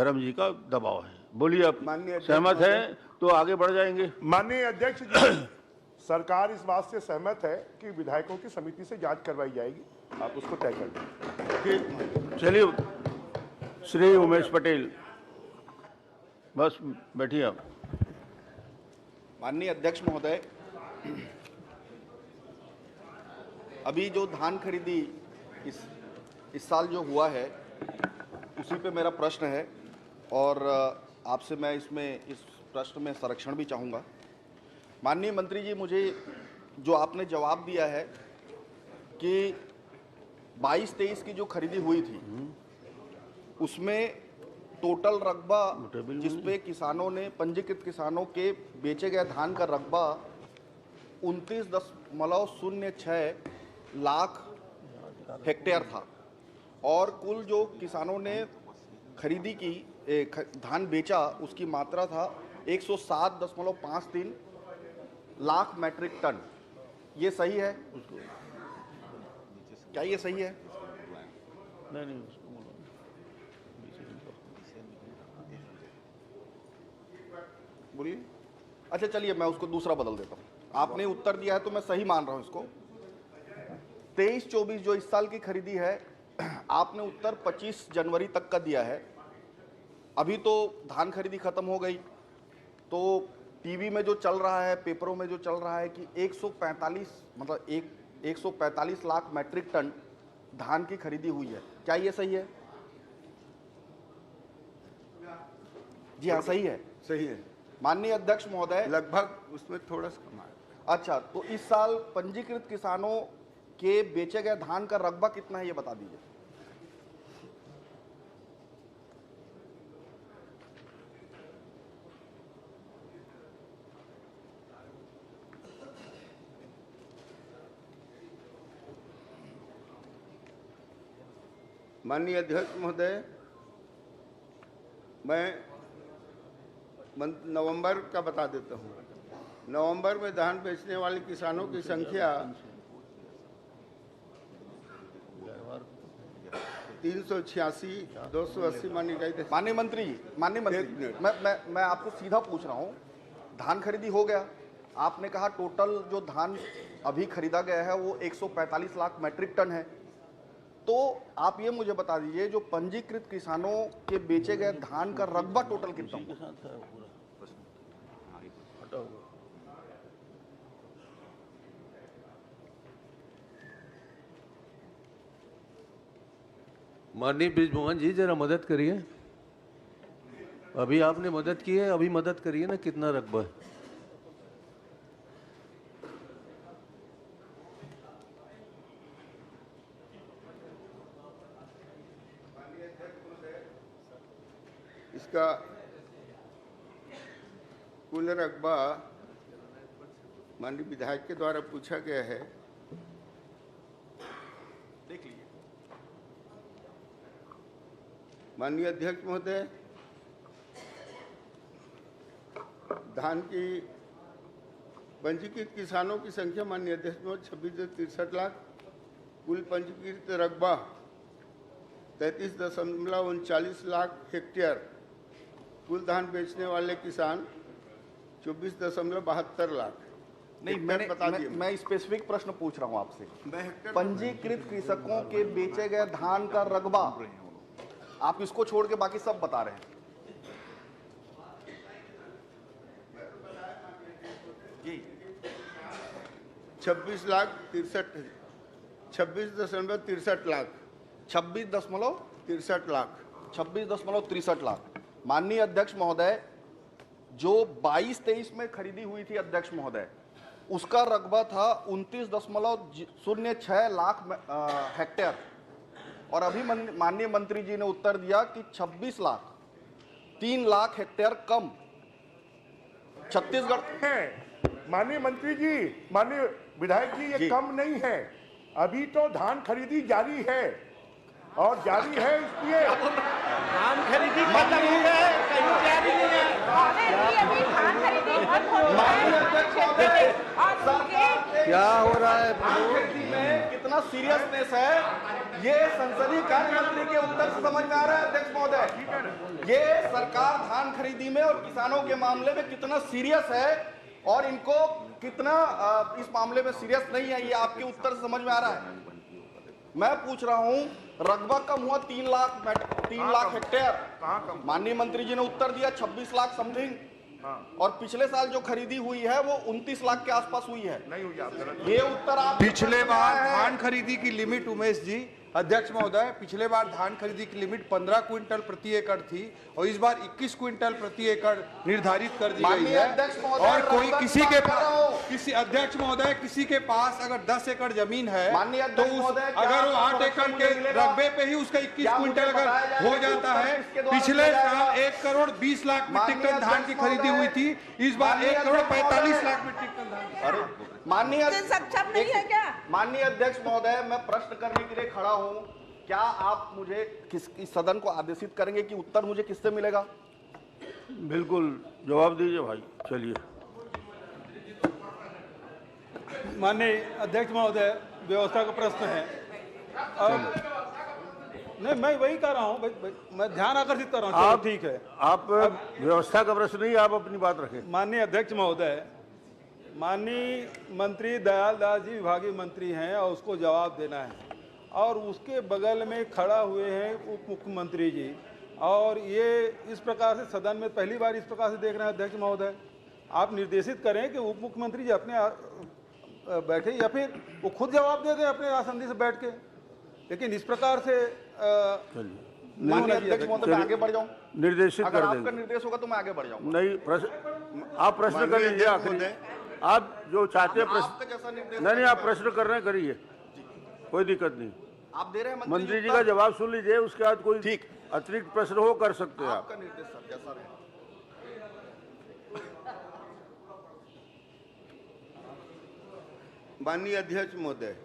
धर्म जी का दबाव है। बोलिए, आप माननीय सहमत है तो आगे बढ़ जाएंगे। माननीय अध्यक्ष जी, सरकार इस बात से सहमत है कि विधायकों की समिति से जांच करवाई जाएगी, आप उसको तय कर दें। ठीक, चलिए, श्री उमेश पटेल, बस बैठिए आप। माननीय अध्यक्ष महोदय, अभी जो धान खरीदी इस साल जो हुआ है उसी पे मेरा प्रश्न है और आपसे मैं इस प्रश्न में संरक्षण भी चाहूँगा। माननीय मंत्री जी, मुझे जो आपने जवाब दिया है कि 22-23 की जो खरीदी हुई थी उसमें टोटल रकबा जिसपे किसानों ने, पंजीकृत किसानों के बेचे गए धान का रकबा 29.06 लाख हेक्टेयर था और कुल जो किसानों ने खरीदी की धान बेचा उसकी मात्रा था 107.53 लाख मैट्रिक टन। ये सही है? क्या ये सही है? नहीं, बोलिए। अच्छा चलिए, मैं उसको दूसरा बदल देता हूँ। आपने उत्तर दिया है तो मैं सही मान रहा हूँ इसको। 23-24 जो इस साल की खरीदी है, आपने उत्तर 25 जनवरी तक का दिया है। अभी तो धान खरीदी खत्म हो गई, तो टीवी में जो चल रहा है, पेपरों में जो चल रहा है कि 145 लाख मैट्रिक टन धान की खरीदी हुई है। क्या ये सही है? जी हाँ, सही है। सही है माननीय अध्यक्ष महोदय, लगभग उसमें थोड़ा सा कम है। अच्छा, तो इस साल पंजीकृत किसानों के बेचे गए धान का रकबा कितना है ये बता दीजिए। माननीय अध्यक्ष महोदय, मैं नवंबर का बता देता हूँ। नवंबर में धान बेचने वाले किसानों की संख्या 386,280 मानी गई थी। माननीय मंत्री, मैं आपको सीधा पूछ रहा हूँ, धान खरीदी हो गया, आपने कहा टोटल जो धान अभी खरीदा गया है वो 145 लाख मैट्रिक टन है, तो आप ये मुझे बता दीजिए जो पंजीकृत किसानों के बेचे गए धान का रकबा टोटल कितना होगा? माननीय बृजमोहन जी, जरा मदद करिए। अभी आपने मदद की है, अभी मदद करिए ना, कितना रकबा है? इसका कुल रकबा माननीय विधायक के द्वारा पूछा गया है। देख लीजिए। माननीय अध्यक्ष महोदय, धान की पंजीकृत किसानों की संख्या माननीय अध्यक्ष महोदय 26.63 लाख, कुल पंजीकृत रकबा 33.39 लाख हेक्टेयर, कुल धान बेचने वाले किसान 24.72 लाख। नहीं, मैं स्पेसिफिक प्रश्न पूछ रहा हूं आपसे। पंजीकृत कृषकों के बेचे गए धान का रकबा, आप इसको छोड़ के बाकी सब बता रहे हैं। जी, 26.63 लाख 26.63 लाख। माननीय अध्यक्ष महोदय, जो 22-23 में खरीदी हुई थी अध्यक्ष महोदय, उसका रकबा था 29.06 लाख हेक्टेयर और अभी माननीय मंत्री जी ने उत्तर दिया कि 26 लाख, 3 लाख हेक्टेयर कम छत्तीसगढ़ है। माननीय मंत्री जी, माननीय विधायक जी, ये कम नहीं है, अभी तो धान खरीदी जारी है और जारी है, इसलिए धान खरीदी खत्म हो गए, कहीं जारी नहीं है। क्या हो रहा है? में कितना कितना सीरियसनेस है ये संसदीय कार्य मंत्री के उत्तर से समझ में आ रहा है अध्यक्ष महोदय। ये सरकार धान खरीदी में और किसानों के मामले में कितना सीरियस है और इनको कितना इस मामले में सीरियस नहीं है, ये आपके उत्तर से समझ में आ रहा है। मैं पूछ रहा हूं, रकबा कम हुआ 3 लाख हेक्टेयर। माननीय मंत्री जी ने उत्तर दिया 26 लाख समथिंग, और पिछले साल जो खरीदी हुई है वो 29 लाख के आसपास हुई है। नहीं हुई आप ये उत्तर आप पिछले बार धान खरीदी की लिमिट, उमेश जी, अध्यक्ष महोदय, पिछले बार धान खरीदी की लिमिट 15 क्विंटल प्रति एकड़ थी और इस बार 21 क्विंटल प्रति एकड़ निर्धारित कर दी गई है। और कोई किसी के पास, किसी अध्यक्ष महोदय, किसी के पास अगर 10 एकड़ जमीन है तो अगर वो 8 एकड़ के रकबे पे ही उसका 21 क्विंटल अगर हो जाता है, पिछले साल 1 करोड़ 20 लाख मीट्रिक टन धान की खरीदी हुई थी, इस बार 1 करोड़ 45 लाख मीट्रिक टन धान। माननीय सक्षम नहीं है क्या? माननीय अध्यक्ष महोदय, मैं प्रश्न करने के लिए खड़ा हूं, क्या आप मुझे इस सदन को आदेशित करेंगे कि उत्तर मुझे किससे मिलेगा? बिल्कुल जवाब दीजिए भाई, चलिए। माननीय अध्यक्ष महोदय, व्यवस्था का प्रश्न है। अब नहीं, मैं वही कर रहा हूँ, मैं ध्यान आकर्षित कर रहा हूँ। आप ठीक है, आप व्यवस्था का प्रश्न नहीं, आप अपनी बात रखें। माननीय अध्यक्ष महोदय, माननीय मंत्री दयाल दास जी विभागीय मंत्री हैं और उसको जवाब देना है, और उसके बगल में खड़ा हुए हैं उप मुख्यमंत्री जी, और ये इस प्रकार से सदन में पहली बार इस प्रकार से देख रहे हैं। अध्यक्ष महोदय, आप निर्देशित करें कि उप मुख्यमंत्री जी अपने बैठे या फिर वो खुद जवाब दे दें अपने आसंदी से बैठ के, लेकिन इस प्रकार से माननीय अध्यक्ष महोदय, मैं आगे बढ़ जाऊं? निर्देशित कर देंगे। आपका निर्देश होगा तो मैं आगे बढ़ जाऊंगा। नहीं, आप प्रश्न कर लीजिए आखिरी, आप जो चाहते हैं प्रश्न। नहीं, आप प्रश्न कर रहे हैं, करिए, कोई दिक्कत नहीं। आप दे रहे हैं मंत्री जी का जवाब सुन लीजिए, उसके बाद कोई ठीक अतिरिक्त प्रश्न हो कर सकते हैं आप। आपका निर्देश सर, जैसा रहे। माननीय अध्यक्ष महोदय,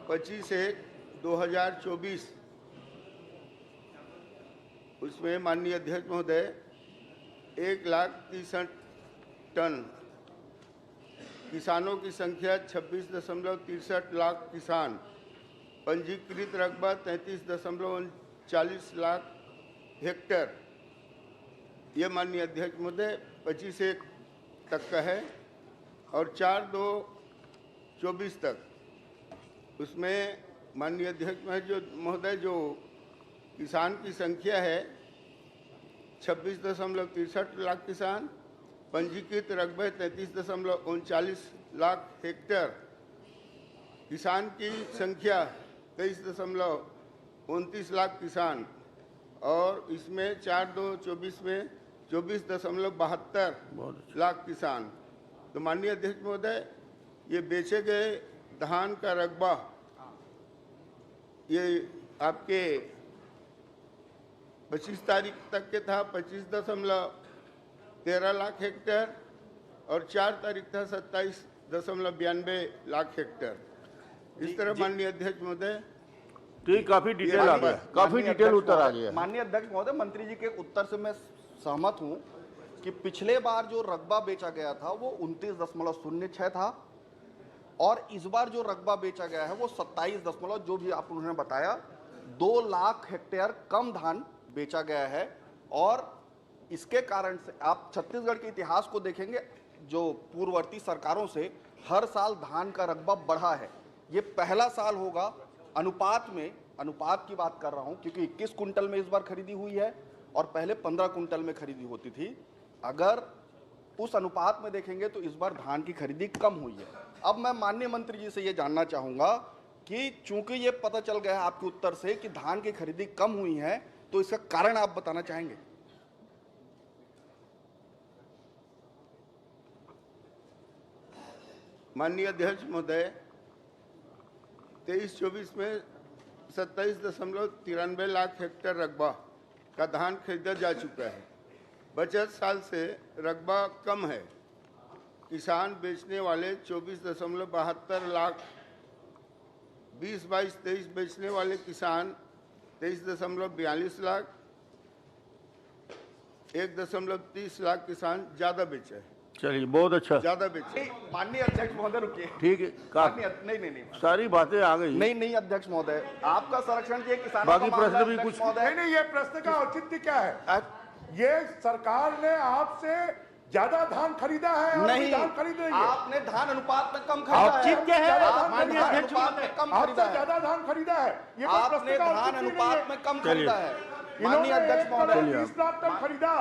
पच्चीस 1/2024 उसमें माननीय अध्यक्ष महोदय 1,63,000 टन, किसानों की संख्या 26.63 लाख किसान, पंजीकृत रकबा 33.39 लाख हेक्टेयर। यह माननीय अध्यक्ष महोदय 25/1 तक का है, और 4/2/24 तक उसमें माननीय अध्यक्ष महोदय जो किसान की संख्या है 26.63 लाख किसान, पंजीकृत रकबे 33.39 लाख हेक्टेयर, किसान की संख्या 23.29 लाख किसान, और इसमें 4/2/24 में 24.72 लाख किसान। तो माननीय अध्यक्ष महोदय, ये बेचे गए धान का रकबा ये आपके 25 तारीख तक के था 25.13 लाख हेक्टेयर, और 4 तारीख था 27.92 लाख हेक्टेयर। इस तरह माननीय अध्यक्ष महोदय, ठीक, काफी डिटेल आ गया, काफी डिटेल उत्तर आ गया। माननीय अध्यक्ष महोदय, मंत्री जी के उत्तर से मैं सहमत हूं कि पिछले बार जो रकबा बेचा गया था वो 29.06 था, और इस बार जो रकबा बेचा गया है वो 27 जो भी आप उन्होंने बताया 2 लाख हेक्टेयर कम धान बेचा गया है। और इसके कारण से आप छत्तीसगढ़ के इतिहास को देखेंगे, जो पूर्ववर्ती सरकारों से हर साल धान का रकबा बढ़ा है, ये पहला साल होगा। अनुपात की बात कर रहा हूं, क्योंकि 21 कुंटल में इस बार खरीदी हुई है और पहले 15 कुंटल में खरीदी होती थी। अगर उस अनुपात में देखेंगे तो इस बार धान की खरीदी कम हुई है। अब मैं माननीय मंत्री जी से ये जानना चाहूंगा कि चूंकि ये पता चल गया है आपके उत्तर से कि धान की खरीदी कम हुई है, तो इसका कारण आप बताना चाहेंगे? माननीय अध्यक्ष महोदय, 23-24 में 27.93 लाख हेक्टेयर रकबा का धान खरीदा जा चुका है। बचत साल से रकबा कम है। किसान बेचने वाले 24.72 लाख, 20-22-23 बेचने वाले किसान 23.42 लाख, 1.30 लाख किसान ज़्यादा बेचे हैं। चलिए बहुत अच्छा, ज्यादा बेचे। माननीय अध्यक्ष महोदय रुकिए। ठीक है। नहीं सारी बातें आ गई। नहीं अध्यक्ष महोदय, आपका संरक्षण किए किसानों बाकी का मामला प्रश्न भी अध्यक्ष कुछ- महोदय। नहीं, ये प्रश्न का औचित्य क्या है? ये सरकार ने आपसे ज्यादा धान खरीदा है और नहीं, धान खरीद रही है। आपने धान अनुपात में कम खरीदा है। जीत के हैं आपने माननीय धान अध्यक्ष अनुपात में कम आपसे खरीदा है। ज्यादा धान खरीदा है। ये कोई आपने प्रश्न का धान औचित्य नहीं अनुपात है। में कम चलिए। खरीदा है। इन्होंने माननीय अध्यक्ष 1 करोड़ महोदय, 20 लाख टन खरीदा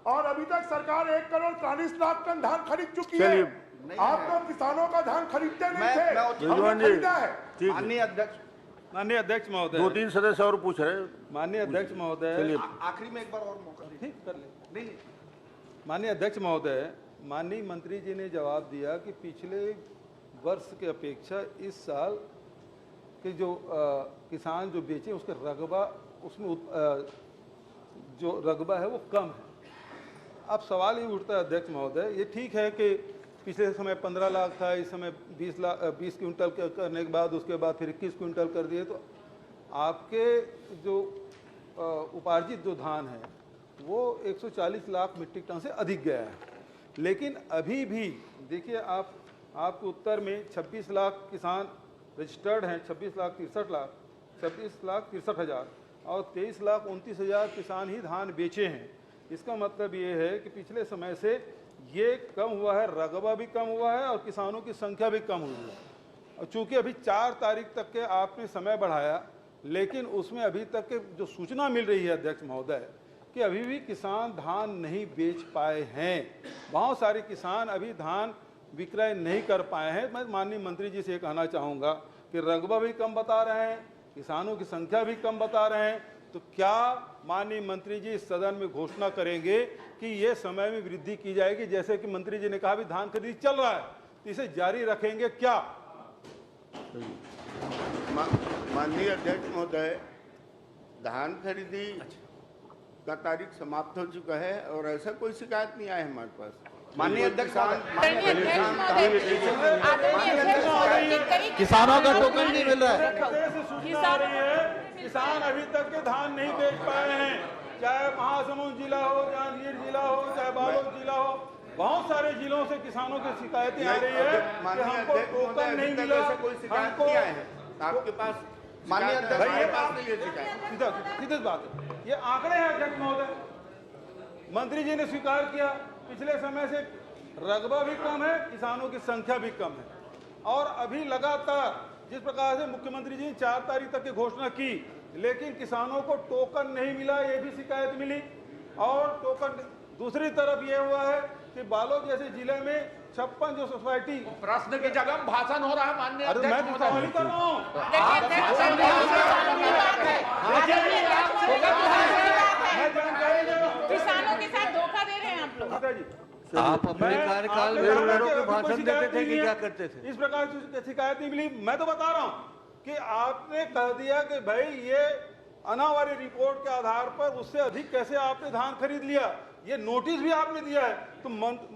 और अभी तक सरकार 1 करोड़ 40 लाख टन धान खरीद चुकी है। चलिए। आप तो किसानों का धान खरीदते नहीं मैं- थे, मैं- हमने रिजवान जी, खरीदा है। ठीक है। माननीय अध्यक्ष, माननीय अध्यक्ष महोदय, 2-3 सदस्य और पूछ रहे हैं। माननीय अध्यक्ष महोदय, चलिए। आखिरी में एक बार और मौका दीजिए। ठीक कर ले। नहीं माननीय अध्यक्ष महोदय, माननीय मंत्री जी ने जवाब दिया कि पिछले वर्ष की अपेक्षा इस साल के जो किसान जो बेचे उसके रकबा उसमें जो रकबा है वो कम है। अब सवाल ये उठता है अध्यक्ष महोदय, ये ठीक है कि पिछले समय 15 लाख था, इस समय 20 क्विंटल करने के बाद उसके बाद फिर 21 क्विंटल कर दिए, तो आपके जो उपार्जित जो धान है वो 140 लाख मीट्रिक टन से अधिक गया है। लेकिन अभी भी देखिए आपके उत्तर में 26 लाख किसान रजिस्टर्ड हैं, 26 लाख 63 हज़ार और 23 लाख 29 हज़ार किसान ही धान बेचे हैं। इसका मतलब ये है कि पिछले समय से ये कम हुआ है, रकबा भी कम हुआ है और किसानों की संख्या भी कम हुई है। और चूँकि अभी 4 तारीख तक के आपने समय बढ़ाया, लेकिन उसमें अभी तक के जो सूचना मिल रही है अध्यक्ष महोदय कि अभी भी किसान धान नहीं बेच पाए हैं। बहुत सारे किसान अभी धान विक्रय नहीं कर पाए हैं। मैं माननीय मंत्री जी से कहना चाहूँगा कि रकबा भी कम बता रहे हैं, किसानों की संख्या भी कम बता रहे हैं, तो क्या माननीय मंत्री जी इस सदन में घोषणा करेंगे कि ये समय में वृद्धि की जाएगी? जैसे कि मंत्री जी ने कहा भी धान खरीदी चल रहा है, तो इसे जारी रखेंगे क्या? माननीय अध्यक्ष महोदय, धान खरीदी का तारीख समाप्त हो चुका है और ऐसा कोई शिकायत नहीं आया हमारे पास। माननीय अध्यक्ष किसानों का टोकन नहीं मिल रहा है। किसान अभी तक के धान नहीं बेच पाए हैं, चाहे महासमुंद जिला हो, जांजगीर जिला हो, चाहे बालोद जिला हो, बहुत सारे जिलों से किसानों की शिकायतें आ रही है कि हमको टोकन नहीं मिला, कोई शिकायत नहीं आया है आपके पास। माननीय अध्यक्ष, भाई, ये बात नहीं है शिकायत। सीधी बात है, ये आंकड़े हैं अध्यक्ष महोदय। मंत्री जी ने स्वीकार किया पिछले समय से रकबा भी कम है, किसानों की संख्या भी कम है। और अभी लगातार जिस प्रकार से मुख्यमंत्री जी ने 4 तारीख तक की घोषणा की, लेकिन किसानों को टोकन नहीं मिला, ये भी शिकायत मिली। और टोकन दूसरी तरफ ये हुआ है कि बालोद जैसे जिले में 56 जो सोसाइटी, प्रश्न की जगह भाषण हो रहा है माननीय अरे मैं तो सवाल ही कर रहा हूँ। मैं जानकारी दे रहा हूँ। किसानों के साथ धोखा दे रहे हैं आप लोग। पिताजी, आप अपने कार्यकाल में उन लोगों को भाषण देते थे कि क्या करते थे? इस प्रकार की शिकायत नहीं मिली। मैं तो बता रहा हूँ कि आपने कह दिया कि भाई ये अनावारी रिपोर्ट के आधार पर उससे अधिक कैसे आपने धान खरीद लिया, ये नोटिस भी आपने दिया है। तो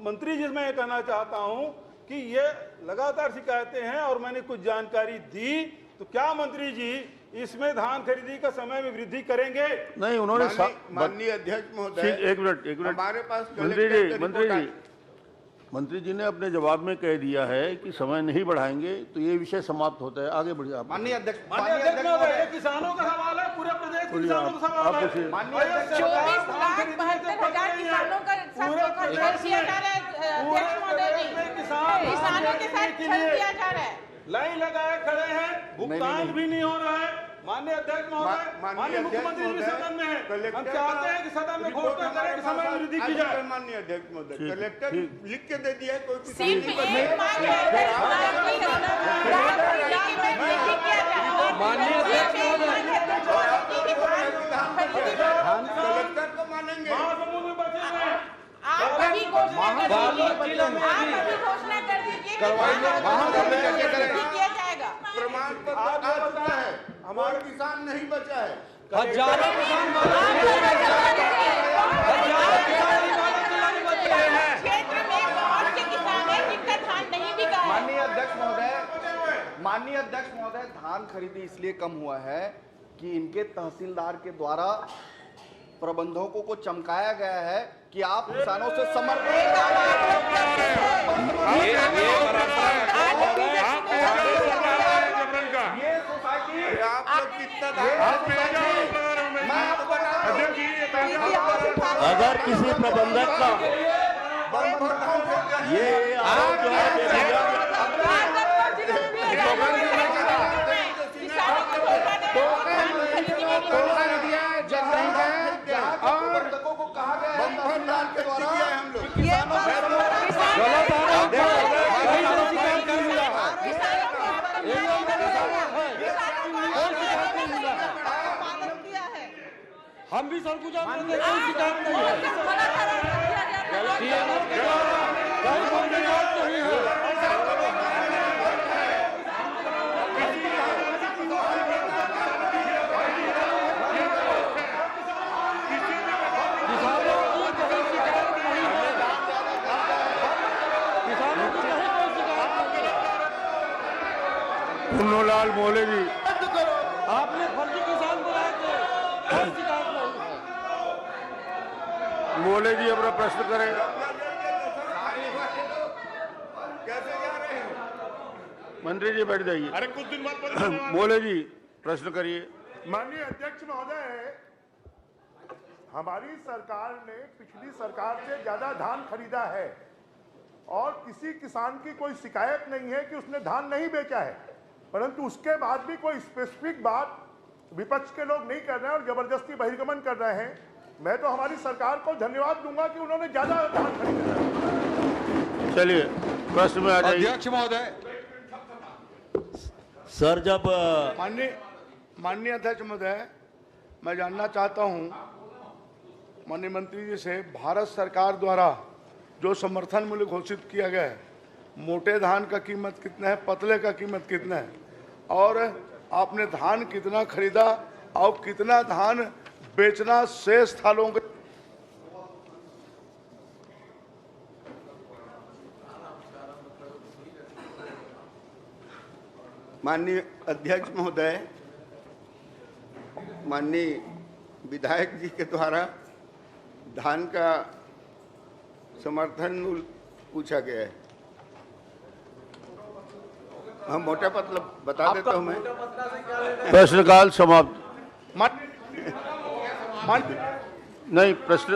मंत्री जी मैं ये कहना चाहता हूँ कि ये लगातार शिकायतें हैं और मैंने कुछ जानकारी दी, तो क्या मंत्री जी इसमें धान खरीदी का समय में वृद्धि करेंगे? नहीं, उन्होंने माननीय अध्यक्ष महोदय, ठीक, एक मिनट हमारे पास मंत्री जी ने अपने जवाब में कह दिया है कि समय नहीं बढ़ाएंगे, तो ये विषय समाप्त होता है। आगे बढ़िए आप। माननीय अध्यक्ष, ये किसानों का सवाल है, पूरे प्रदेश के किसानों का सवाल है। 24 लाख 72 हजार किसानों का खर्च किया जा रहा है अध्यक्ष महोदय जी, किसानों के साथ छल किया जा रहा है। लाइन लगाए खड़े हैं, भुगतान भी नहीं हो रहा है। माननीय अध्यक्ष महोदय, माननीय मुख्यमंत्री जी सदन में है, हम चाहते हैं कि सदन में घोषणा करें कि समय में वृद्धि की जाए। माननीय अध्यक्ष महोदय, कलेक्टर लिख के दे दिया है, कोई सिर्फ एक मांग है कलेक्टर को मानेंगे। महासमुंद में बचे हुए हैं। आप अभी घोषणा कर दीजिए किया जाएगा। प्रमाण पत्र आ चुका है, हमारे किसान नहीं बचा है। हजारों किसान क्षेत्र में बहुत से किसान हैं जिनका धान नहीं बिका है। माननीय अध्यक्ष महोदय, धान खरीदी इसलिए कम हुआ है कि इनके तहसीलदार के द्वारा प्रबंधकों को चमकाया गया है कि आप किसानों से समर्थन अगर किसी प्रबंधक का ये आरोप जो है प्रबंधकों को कहा गया है के द्वारा हम भी सरगुजा में कोई शिकायत नहीं पुन्नूलाल मोले जी, आपने फर्जी किसान बुलाए थे, कोई शिकायत नहीं। मोले जी अपना प्रश्न करें। मंत्री जी बैठ जाइए। अरे कुछ दिन बाद मोले जी प्रश्न करिए। माननीय अध्यक्ष महोदय, हमारी सरकार ने पिछली सरकार से ज्यादा धान खरीदा है और किसी किसान की कोई शिकायत नहीं है कि उसने धान नहीं बेचा है, परंतु उसके बाद भी कोई स्पेसिफिक बात विपक्ष के लोग नहीं कर रहे हैं और जबरदस्ती बहिर्गमन कर रहे हैं। मैं तो हमारी सरकार को धन्यवाद दूंगा कि उन्होंने ज्यादा धान खरीदा। चलिए प्रश्न में आ जाइए। अध्यक्ष महोदय, सर, जब माननीय अध्यक्ष महोदय, मैं जानना चाहता हूं माननीय मंत्री जी से, भारत सरकार द्वारा जो समर्थन मूल्य घोषित किया गया है, मोटे धान का कीमत कितना है, पतले का कीमत कितना है, और आपने धान कितना खरीदा और कितना धान बेचना शेष थालों के। माननीय अध्यक्ष महोदय, माननीय विधायक जी के द्वारा धान का समर्थन मूल्य पूछा गया है। हम मोटा पतला बता देता हूं मैं। प्रश्नकाल समाप्त। मान नहीं, प्रश्न